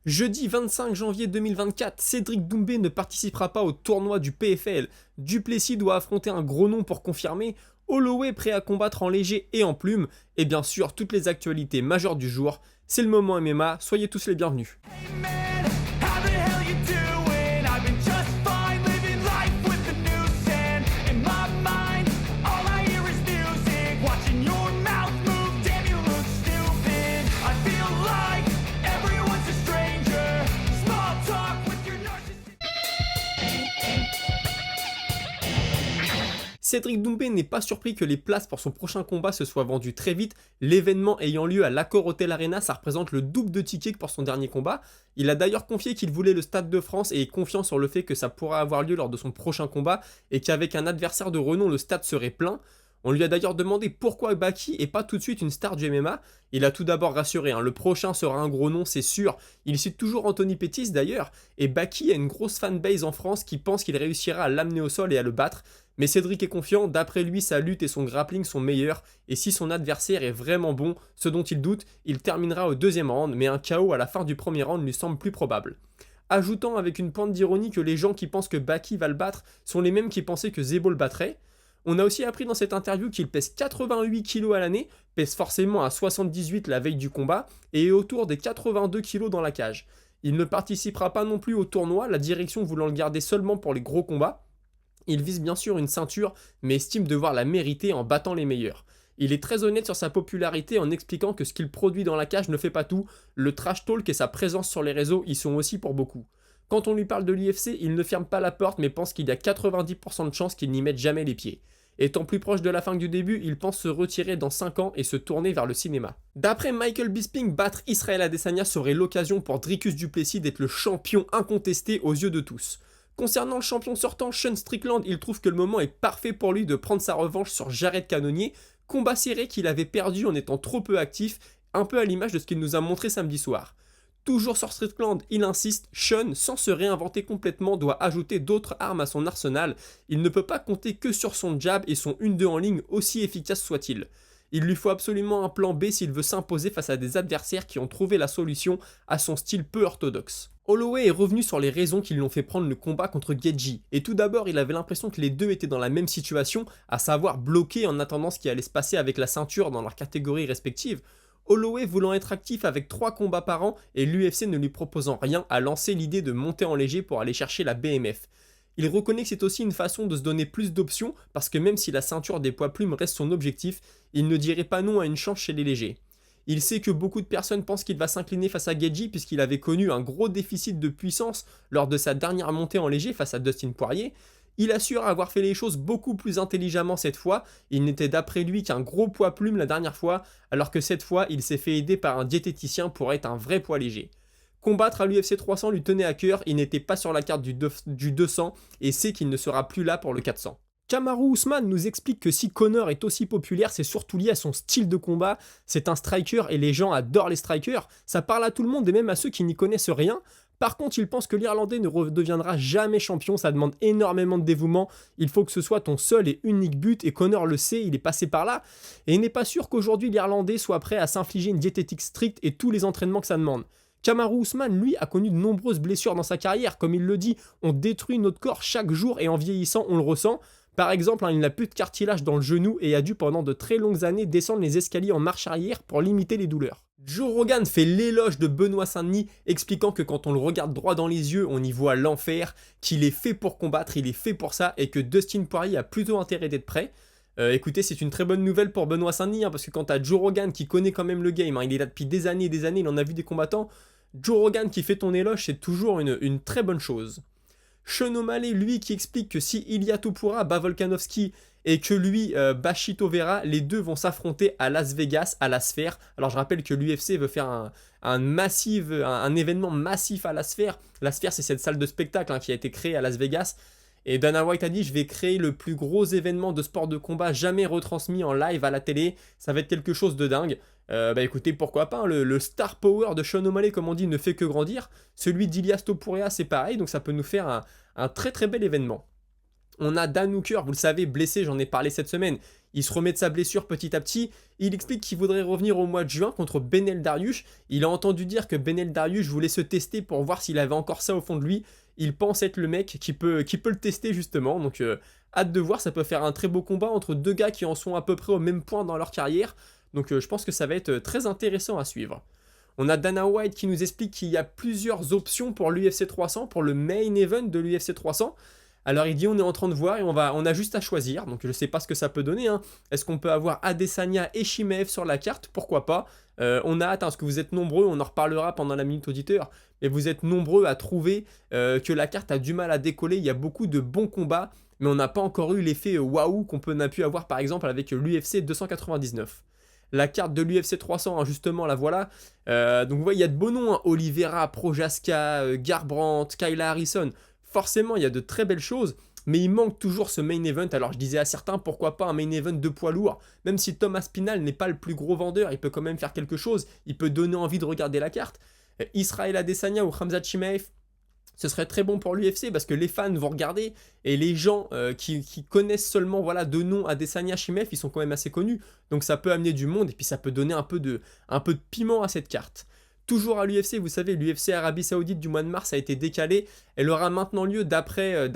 Jeudi 25 janvier 2024, Cédric Doumbé ne participera pas au tournoi du PFL. Du Plessis doit affronter un gros nom pour confirmer. Holloway prêt à combattre en léger et en plume. Et bien sûr, toutes les actualités majeures du jour. C'est le moment MMA, soyez tous les bienvenus. Cédric Doumbé n'est pas surpris que les places pour son prochain combat se soient vendues très vite, l'événement ayant lieu à l'Accor Hotel Arena, ça représente le double de tickets que pour son dernier combat. Il a d'ailleurs confié qu'il voulait le Stade de France et est confiant sur le fait que ça pourra avoir lieu lors de son prochain combat et qu'avec un adversaire de renom, le stade serait plein. On lui a d'ailleurs demandé pourquoi Baki et pas tout de suite une star du MMA. Il a tout d'abord rassuré, le prochain sera un gros nom, c'est sûr. Il cite toujours Anthony Pettis d'ailleurs, et Baki a une grosse fanbase en France qui pense qu'il réussira à l'amener au sol et à le battre. Mais Cédric est confiant, d'après lui sa lutte et son grappling sont meilleurs, et si son adversaire est vraiment bon, ce dont il doute, il terminera au deuxième round, mais un KO à la fin du premier round lui semble plus probable. Ajoutant avec une pointe d'ironie que les gens qui pensent que Baki va le battre sont les mêmes qui pensaient que Zebo le battrait. On a aussi appris dans cette interview qu'il pèse 88 kg à l'année, pèse forcément à 78 la veille du combat, et est autour des 82 kg dans la cage. Il ne participera pas non plus au tournoi, la direction voulant le garder seulement pour les gros combats. Il vise bien sûr une ceinture, mais estime devoir la mériter en battant les meilleurs. Il est très honnête sur sa popularité en expliquant que ce qu'il produit dans la cage ne fait pas tout, le trash talk et sa présence sur les réseaux y sont aussi pour beaucoup. Quand on lui parle de l'UFC, il ne ferme pas la porte mais pense qu'il y a 90% de chances qu'il n'y mette jamais les pieds. Étant plus proche de la fin que du début, il pense se retirer dans 5 ans et se tourner vers le cinéma. D'après Michael Bisping, battre Israel Adesanya serait l'occasion pour Dricus du Plessis d'être le champion incontesté aux yeux de tous. Concernant le champion sortant, Sean Strickland, il trouve que le moment est parfait pour lui de prendre sa revanche sur Jared Cannonier, combat serré qu'il avait perdu en étant trop peu actif, un peu à l'image de ce qu'il nous a montré samedi soir. Toujours sur Strickland, il insiste, Sean, sans se réinventer complètement, doit ajouter d'autres armes à son arsenal. Il ne peut pas compter que sur son jab et son 1-2 en ligne, aussi efficace soit-il. Il lui faut absolument un plan B s'il veut s'imposer face à des adversaires qui ont trouvé la solution à son style peu orthodoxe. Holloway est revenu sur les raisons qui lui ont fait prendre le combat contre Gaethje, et tout d'abord il avait l'impression que les deux étaient dans la même situation, à savoir bloqués en attendant ce qui allait se passer avec la ceinture dans leurs catégories respectives. Holloway voulant être actif avec 3 combats par an et l'UFC ne lui proposant rien, a lancé l'idée de monter en léger pour aller chercher la BMF. Il reconnaît que c'est aussi une façon de se donner plus d'options parce que même si la ceinture des poids plumes reste son objectif, il ne dirait pas non à une chance chez les légers. Il sait que beaucoup de personnes pensent qu'il va s'incliner face à Gaethje puisqu'il avait connu un gros déficit de puissance lors de sa dernière montée en léger face à Dustin Poirier. Il assure avoir fait les choses beaucoup plus intelligemment cette fois, il n'était d'après lui qu'un gros poids plume la dernière fois, alors que cette fois il s'est fait aider par un diététicien pour être un vrai poids léger. Combattre à l'UFC 300 lui tenait à cœur, il n'était pas sur la carte du 200 et sait qu'il ne sera plus là pour le 400. Kamaru Usman nous explique que si Conor est aussi populaire, c'est surtout lié à son style de combat. C'est un striker et les gens adorent les strikers. Ça parle à tout le monde et même à ceux qui n'y connaissent rien. Par contre, il pense que l'Irlandais ne redeviendra jamais champion, ça demande énormément de dévouement. Il faut que ce soit ton seul et unique but et Conor le sait, il est passé par là. Et il n'est pas sûr qu'aujourd'hui l'Irlandais soit prêt à s'infliger une diététique stricte et tous les entraînements que ça demande. Kamaru Usman, lui, a connu de nombreuses blessures dans sa carrière. Comme il le dit, on détruit notre corps chaque jour et en vieillissant, on le ressent. Par exemple, il n'a plus de cartilage dans le genou et a dû pendant de très longues années descendre les escaliers en marche arrière pour limiter les douleurs. Joe Rogan fait l'éloge de Benoît Saint-Denis, expliquant que quand on le regarde droit dans les yeux, on y voit l'enfer, qu'il est fait pour combattre, il est fait pour ça et que Dustin Poirier a plutôt intérêt d'être prêt. Écoutez, c'est une très bonne nouvelle pour Benoît Saint-Denis, parce que quand t'as Joe Rogan qui connaît quand même le game, il est là depuis des années et des années, il en a vu des combattants, Joe Rogan qui fait ton éloge, c'est toujours une très bonne chose. Sean O'Malley, lui, qui explique que si Ilia Topuria bat Volkanovski et que lui bat Chito Vera, les deux vont s'affronter à Las Vegas, à la Sphère. Alors je rappelle que l'UFC veut faire un événement massif à la Sphère. La Sphère, c'est cette salle de spectacle qui a été créée à Las Vegas. Et Dana White a dit, je vais créer le plus gros événement de sport de combat jamais retransmis en live à la télé. Ça va être quelque chose de dingue. Écoutez, pourquoi pas, le star power de Sean O'Malley, comme on dit, ne fait que grandir. Celui d'Ilias Topuria, c'est pareil, donc ça peut nous faire un très très bel événement. On a Dan Hooker, vous le savez, blessé, j'en ai parlé cette semaine. il se remet de sa blessure petit à petit. Il explique qu'il voudrait revenir au mois de juin contre Benel Dariush. Il a entendu dire que Benel Dariush voulait se tester pour voir s'il avait encore ça au fond de lui. Il pense être le mec qui peut le tester justement, donc hâte de voir, ça peut faire un très beau combat entre deux gars qui en sont à peu près au même point dans leur carrière, donc je pense que ça va être très intéressant à suivre. On a Dana White qui nous explique qu'il y a plusieurs options pour l'UFC 300, pour le main event de l'UFC 300. Alors il dit on est en train de voir et on a juste à choisir, donc je ne sais pas ce que ça peut donner. Hein. Est-ce qu'on peut avoir Adesanya et Chimaev sur la carte? Pourquoi pas. On a hâte, hein, parce que vous êtes nombreux, on en reparlera pendant la minute auditeur, mais vous êtes nombreux à trouver que la carte a du mal à décoller, il y a beaucoup de bons combats, mais on n'a pas encore eu l'effet waouh qu'on a pu avoir par exemple avec l'UFC 299. La carte de l'UFC 300, hein, justement, la voilà. Donc vous voyez, il y a de beaux noms, hein. Oliveira, Prochaska, Garbrandt, Kayla Harrison. Forcément, il y a de très belles choses, mais il manque toujours ce main event. Alors je disais à certains, pourquoi pas un main event de poids lourd. Même si Thomas Pinal n'est pas le plus gros vendeur, il peut quand même faire quelque chose. Il peut donner envie de regarder la carte. Israel Adesanya ou Khamzat Chimaev, ce serait très bon pour l'UFC parce que les fans vont regarder et les gens qui connaissent seulement voilà, de nom Adesanya, Chimaev, ils sont quand même assez connus. Donc ça peut amener du monde et puis ça peut donner un peu de piment à cette carte. Toujours à l'UFC, vous savez, l'UFC Arabie Saoudite du mois de mars a été décalée. Elle aura maintenant lieu d'après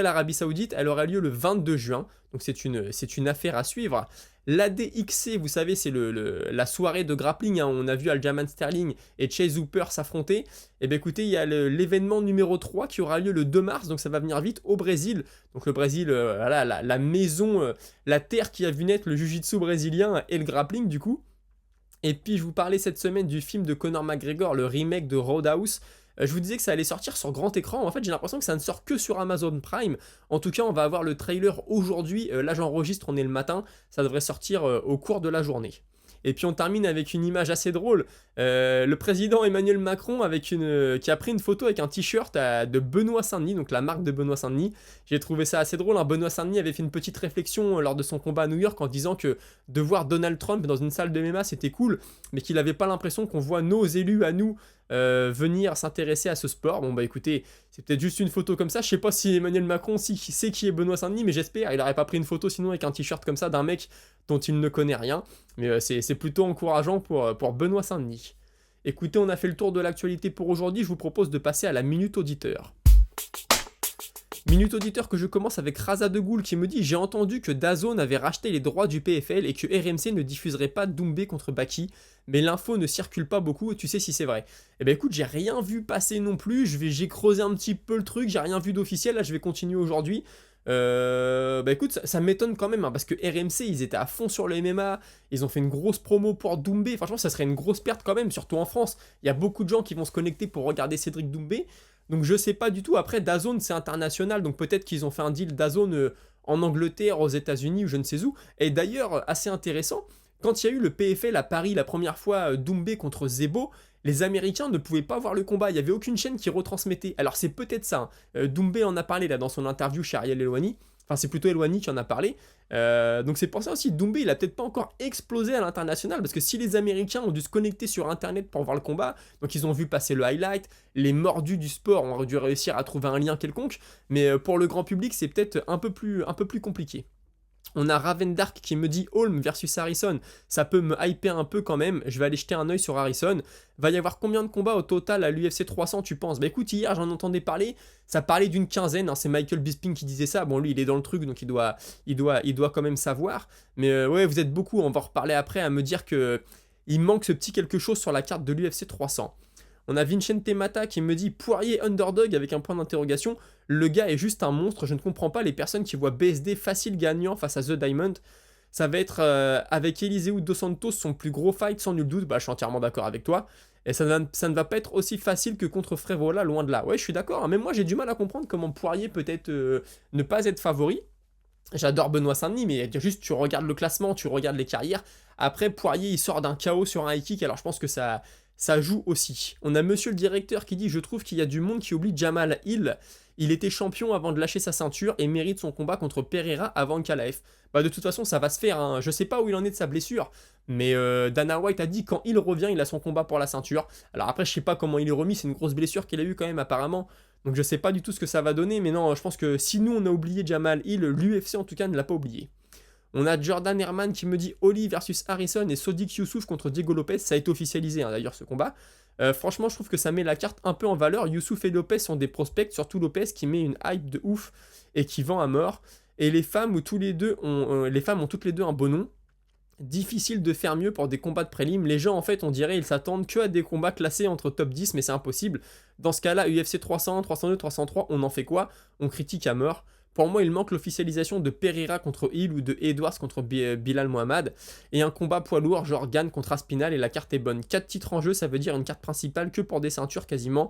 l'Arabie Saoudite, elle aura lieu le 22 juin. Donc c'est une affaire à suivre. L'ADXC, vous savez, c'est la soirée de grappling. Hein. On a vu Aljamain Sterling et Chase Hooper s'affronter. Et bien écoutez, il y a l'événement numéro 3 qui aura lieu le 2 mars, donc ça va venir vite au Brésil. Donc le Brésil, voilà, la maison, la terre qui a vu naître le jiu-jitsu brésilien et le grappling du coup. Et puis je vous parlais cette semaine du film de Conor McGregor, le remake de Roadhouse. Je vous disais que ça allait sortir sur grand écran. En fait, j'ai l'impression que ça ne sort que sur Amazon Prime. En tout cas, on va avoir le trailer aujourd'hui. Là, j'enregistre, on est le matin. Ça devrait sortir au cours de la journée. Et puis on termine avec une image assez drôle. Le président Emmanuel Macron qui a pris une photo avec un t-shirt de Benoît Saint-Denis, donc la marque de Benoît Saint-Denis. J'ai trouvé ça assez drôle. Hein. Benoît Saint-Denis avait fait une petite réflexion lors de son combat à New York en disant que de voir Donald Trump dans une salle de MMA c'était cool, mais qu'il n'avait pas l'impression qu'on voit nos élus à nous venir s'intéresser à ce sport. Bon bah écoutez, c'est peut-être juste une photo comme ça. Je sais pas si Emmanuel Macron sait qui est Benoît Saint-Denis, mais j'espère. Il n'aurait pas pris une photo sinon avec un t-shirt comme ça d'un mec dont il ne connaît rien. Mais c'est plutôt encourageant pour Benoît Saint-Denis. Écoutez, on a fait le tour de l'actualité pour aujourd'hui. Je vous propose de passer à la minute auditeur. Minute auditeur que je commence avec Raza de Gaulle qui me dit: j'ai entendu que DAZN avait racheté les droits du PFL et que RMC ne diffuserait pas Doumbé contre Baki, mais l'info ne circule pas beaucoup, tu sais si c'est vrai. Eh ben écoute, j'ai rien vu passer non plus, j'ai creusé un petit peu le truc, j'ai rien vu d'officiel, là je vais continuer aujourd'hui. Bah écoute, ça m'étonne quand même, hein, parce que RMC ils étaient à fond sur le MMA, ils ont fait une grosse promo pour Doumbé, franchement ça serait une grosse perte quand même, surtout en France. Il y a beaucoup de gens qui vont se connecter pour regarder Cédric Doumbé. Donc je sais pas du tout. Après, DAZN c'est international, donc peut-être qu'ils ont fait un deal DAZN en Angleterre, aux États-Unis ou je ne sais où. Et d'ailleurs, assez intéressant, quand il y a eu le PFL à Paris la première fois, Doumbé contre Zebo, les Américains ne pouvaient pas voir le combat. Il n'y avait aucune chaîne qui retransmettait. Alors c'est peut-être ça. Hein. Doumbé en a parlé là dans son interview chez Ariel Helwani. Enfin, c'est plutôt Helwani qui en a parlé. Donc c'est pour ça aussi, Doumbé, il a peut-être pas encore explosé à l'international, parce que si les Américains ont dû se connecter sur Internet pour voir le combat, donc ils ont vu passer le highlight, les mordus du sport ont dû réussir à trouver un lien quelconque, mais pour le grand public, c'est peut-être un peu plus compliqué. On a Ravendark qui me dit Holm versus Harrison, ça peut me hyper un peu quand même, je vais aller jeter un oeil sur Harrison. Va y avoir combien de combats au total à l'UFC 300 tu penses? Bah écoute, hier j'en entendais parler, ça parlait d'une quinzaine, hein, c'est Michael Bisping qui disait ça, bon lui il est dans le truc donc il doit quand même savoir, mais ouais vous êtes beaucoup, on va en reparler après, à me dire que il manque ce petit quelque chose sur la carte de l'UFC 300. On a Vincente Mata qui me dit Poirier underdog avec un point d'interrogation. Le gars est juste un monstre. Je ne comprends pas les personnes qui voient BSD facile gagnant face à The Diamond. Ça va être avec Eliseu Dos Santos son plus gros fight sans nul doute. Bah, je suis entièrement d'accord avec toi. Et ça ne va pas être aussi facile que contre Frévola, loin de là. Ouais, je suis d'accord. Hein. Même moi, j'ai du mal à comprendre comment Poirier peut être ne pas être favori. J'adore Benoît Saint-Denis, mais juste tu regardes le classement, tu regardes les carrières. Après, Poirier, il sort d'un KO sur un high kick. Alors je pense que ça joue aussi. On a monsieur le directeur qui dit « Je trouve qu'il y a du monde qui oublie Jamal Hill. Il était champion avant de lâcher sa ceinture et mérite son combat contre Pereira avant Kalaev. » Bah de toute façon, ça va se faire. Hein. Je sais pas où il en est de sa blessure, mais Dana White a dit quand il revient, il a son combat pour la ceinture. Alors après, je sais pas comment il est remis. C'est une grosse blessure qu'il a eu quand même apparemment. Donc je sais pas du tout ce que ça va donner. Mais non, je pense que si nous, on a oublié Jamal Hill, l'UFC en tout cas ne l'a pas oublié. On a Jordan Herman qui me dit Oli versus Harrison et Sodiq Youssouf contre Diego Lopez. Ça a été officialisé d'ailleurs ce combat. Franchement, je trouve que ça met la carte un peu en valeur. Youssouf et Lopez sont des prospects, surtout Lopez qui met une hype de ouf et qui vend à mort. Et les femmes, les femmes ont toutes les deux un beau nom. Difficile de faire mieux pour des combats de prélim. Les gens, en fait, on dirait, ils s'attendent que à des combats classés entre top 10, mais c'est impossible. Dans ce cas-là, UFC 300, 302, 303, on en fait quoi? On critique à mort. Pour moi, il manque l'officialisation de Pereira contre Hill ou de Edwards contre Bilal Mohamed. Et un combat poids lourd, genre Gann contre Aspinal, et la carte est bonne. 4 titres en jeu, ça veut dire une carte principale que pour des ceintures quasiment.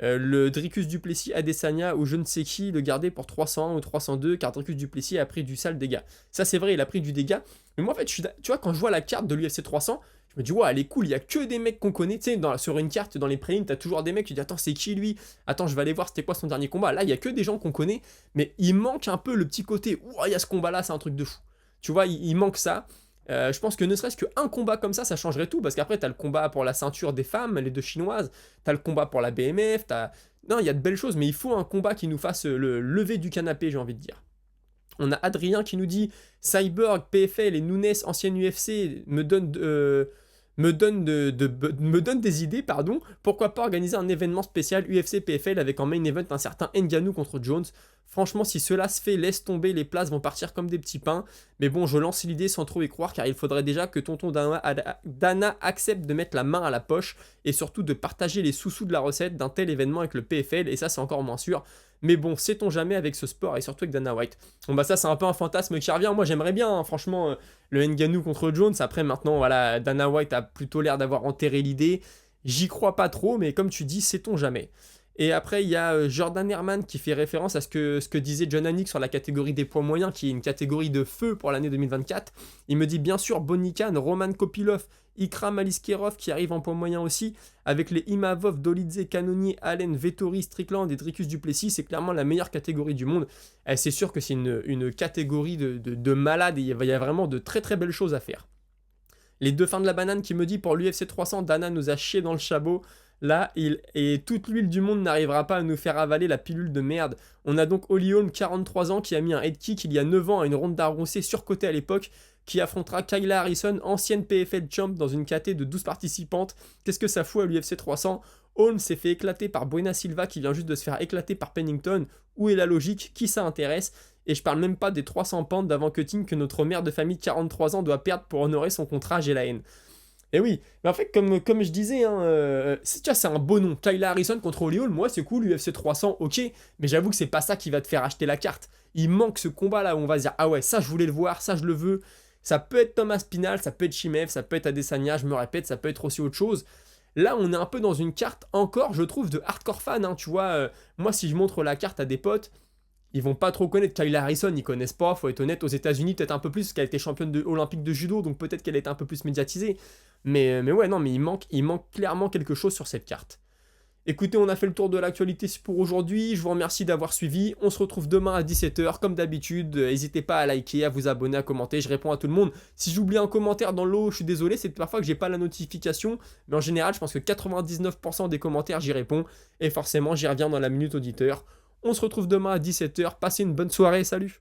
Le Dricus Duplessis Adesanya ou je ne sais qui le garder pour 301 ou 302 car Dricus Duplessis a pris du sale dégât. Ça c'est vrai, il a pris du dégât. Mais moi en fait, tu vois, quand je vois la carte de l'UFC 300, je me dis, ouais, elle est cool, il y a que des mecs qu'on connaît. Tu sais, sur une carte, dans les prélims, t'as toujours des mecs, tu dis, attends, c'est qui lui? Attends, je vais aller voir, c'était quoi son dernier combat? Là, il y a que des gens qu'on connaît, mais il manque un peu le petit côté, ouah, il y a ce combat-là, c'est un truc de fou. Tu vois, il manque ça. Je pense que ne serait-ce qu'un combat comme ça changerait tout, parce qu'après, t'as le combat pour la ceinture des femmes, les deux chinoises, t'as le combat pour la BMF, non, il y a de belles choses, mais il faut un combat qui nous fasse le lever du canapé, j'ai envie de dire. On a Adrien qui nous dit « Cyborg, PFL et Nunes, ancienne UFC, me donnent des idées, pardon. Pourquoi pas organiser un événement spécial UFC PFL avec en main event un certain Ngannou contre Jones. Franchement, si cela se fait, laisse tomber, les places vont partir comme des petits pains. Mais bon, je lance l'idée sans trop y croire, car il faudrait déjà que tonton Dana accepte de mettre la main à la poche et surtout de partager les sous-sous de la recette d'un tel événement avec le PFL, et ça c'est encore moins sûr. Mais bon, sait-on jamais avec ce sport et surtout avec Dana White. Bon bah ça c'est un peu un fantasme qui revient, moi j'aimerais bien, hein, franchement, le Ngannou contre Jones. Après maintenant, voilà, Dana White a plutôt l'air d'avoir enterré l'idée. J'y crois pas trop, mais comme tu dis, sait-on jamais. Et après, il y a Jordan Herman qui fait référence à ce que disait John Anik sur la catégorie des poids moyens, qui est une catégorie de feu pour l'année 2024. Il me dit bien sûr Bonican, Roman Kopilov, Ikram Aliskerov qui arrive en poids moyen aussi, avec les Imavov, Dolidze, Cannonier, Allen, Vettori, Strickland et Dricus Duplessis. C'est clairement la meilleure catégorie du monde. C'est sûr que c'est une catégorie de malades et il y a vraiment de très très belles choses à faire. Les deux fins de la banane qui me dit pour l'UFC 300, Dana nous a chié dans le chabot. Là, et toute l'huile du monde n'arrivera pas à nous faire avaler la pilule de merde. On a donc Holly Holm, 43 ans, qui a mis un head kick il y a 9 ans à une Ronda Rousey surcotée à l'époque, qui affrontera Kayla Harrison, ancienne PFL champ dans une KT de 12 participantes. Qu'est-ce que ça fout à l'UFC 300? Holm s'est fait éclater par Buena Silva qui vient juste de se faire éclater par Pennington. Où est la logique? Qui ça intéresse? Et je parle même pas des 300 pentes d'avant-cutting que notre mère de famille de 43 ans doit perdre pour honorer son contrat, j'ai la haine. Et oui, mais en fait, comme je disais, hein, c'est un beau nom. Kayla Harrison contre Holly Holm, moi c'est cool, UFC 300, ok, mais j'avoue que c'est pas ça qui va te faire acheter la carte. Il manque ce combat là où on va se dire, ah ouais, ça je voulais le voir, ça je le veux. Ça peut être Thomas Spinal, ça peut être Chimev, ça peut être Adesanya, je me répète, ça peut être aussi autre chose. Là, on est un peu dans une carte encore, je trouve, de hardcore fan, hein, tu vois. Moi, si je montre la carte à des potes, ils vont pas trop connaître Kayla Harrison, ils connaissent pas, faut être honnête. Aux États-Unis peut-être un peu plus, parce qu'elle était championne olympique de judo, donc peut-être qu'elle était un peu plus médiatisée. Mais ouais, non, mais il manque clairement quelque chose sur cette carte. Écoutez, on a fait le tour de l'actualité pour aujourd'hui. Je vous remercie d'avoir suivi. On se retrouve demain à 17h, comme d'habitude. N'hésitez pas à liker, à vous abonner, à commenter. Je réponds à tout le monde. Si j'oublie un commentaire dans l'eau, je suis désolé. C'est parfois que j'ai pas la notification. Mais en général, je pense que 99% des commentaires, j'y réponds. Et forcément, j'y reviens dans la minute auditeur. On se retrouve demain à 17h. Passez une bonne soirée. Salut!